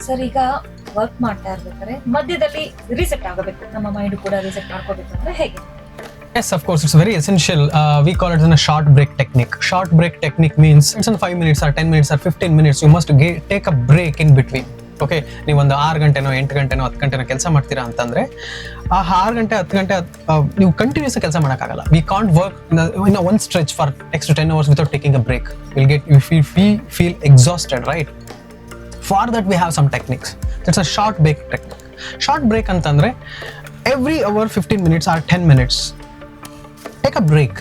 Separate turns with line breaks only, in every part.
Sir ಈಗ work ಮಾಡ್ತಾ ಇರ್ಬೇಕಾದ್ರೆ ಮಧ್ಯದಲ್ಲಿ ರೀಸೆಟ್ ಆಗಬೇಕು, ನಮ್ಮ ಮೈಂಡ್ ಕೂಡ ರೀಸೆಟ್ ಮಾಡ್ಕೋಬೇಕು ಅಂದ್ರೆ ಹೇಗೆ?
Yes, of course, it's very essential. We call it in a short break technique. Short break technique means it's in 5 minutes or 10 minutes or 15 minutes. You must take a break in between. Okay, ನೀವೊಂದು 6 ಗಂಟೆನೋ 8 ಗಂಟೆನೋ 10 ಗಂಟೆನೋ ಕೆಲಸ ಮಾಡ್ತೀರಾ ಅಂತಂದ್ರೆ ಆ 6 ಗಂಟೆ 10 ಗಂಟೆ ನೀವು continuous ಕೆಲಸ ಮಾಡೋಕ್ಕಾಗಲ್ಲ. We can't work in one stretch for next 10 hours without taking a break. We feel exhausted, right? For that we have some techniques. That's a short break technique. Short break ಅಂತಂದ್ರೆ every hour 15 minutes or 10 minutes take a break.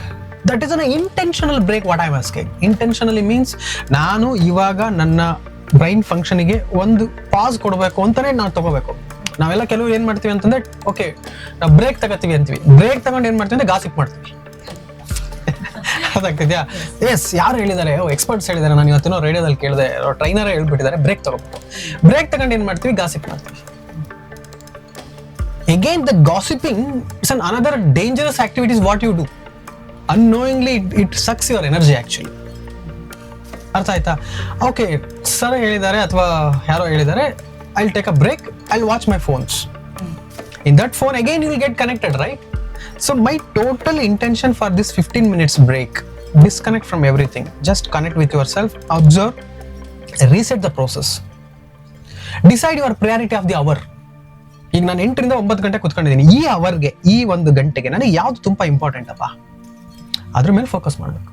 That is an intentional break. What I am asking, intentionally means ನಾನು ಇವಾಗ ನನ್ನ brain ಫಂಕ್ಷನ್ಗೆ ಒಂದು pass ಕೊಡಬೇಕು ಅಂತಾನೆ ನಾವು ತಗೋಬೇಕು. ನಾವೆಲ್ಲ ಕೆಲವು ಏನ್ ಮಾಡ್ತೀವಿ ಅಂತಂದ್ರೆ ಓಕೆ ನಾವು ಬ್ರೇಕ್ ತಗೋತೀವಿ ಅಂತೀವಿ, ಬ್ರೇಕ್ ತಗೊಂಡು ಏನ್ ಮಾಡ್ತೀವಿ ಅಂದ್ರೆ ಗಾಸಿಪ್ ಮಾಡ್ತೀವಿ. ಅದಾಗ್ತಿದ್ಯಾ? ಎಸ್, ಯಾರು ಹೇಳಿದ್ದಾರೆ? ಎಕ್ಸ್ಪರ್ಟ್ಸ್ ಹೇಳಿದ್ದಾರೆ. ನಾನು ಇವತ್ತಿನೋ ರೇಡಿಯೋದಲ್ಲಿ ಕೇಳಿದೆ, ಟ್ರೈನರ್ ಹೇಳ್ಬಿಟ್ಟಿದ್ದಾರೆ ಬ್ರೇಕ್ ತಗೋಬೇಕು. ಬ್ರೇಕ್ ತಗೊಂಡು ಏನ್ ಮಾಡ್ತೀವಿ? ಗಾಸಿಪ್ ಮಾಡ್ತೀವಿ. Again, the gossiping is another dangerous activity. Is what you do unknowingly. It sucks your energy actually. ಅರ್ಥ ಆಯ್ತಾ? ಓಕೆ, ಸರ್ ಹೇಳಿದ್ದಾರೆ ಅಥವಾ ಯಾರೋ ಹೇಳಿದ್ದಾರೆ, I'll take a break, I'll watch my phones. In that phone again you will get connected, right? So my total intention for this 15 minutes break, disconnect from everything, just connect with yourself, observe, reset the process, decide your priority of the hour. ಈಗ ನಾನು 8 ರಿಂದ 9 ಗಂಟೆ ಕುತ್ಕೊಂಡಿದ್ದೀನಿ. ಈ ಅವರ್ಗೆ, ಈ 1 ಗಂಟೆಗೆ ನನಗೆ ಯಾವ್ದು ತುಂಬಾ ಇಂಪಾರ್ಟೆಂಟ್ ಅಪ್ಪ, ಅದ್ರ ಮೇಲೆ ಫೋಕಸ್ ಮಾಡಬೇಕು.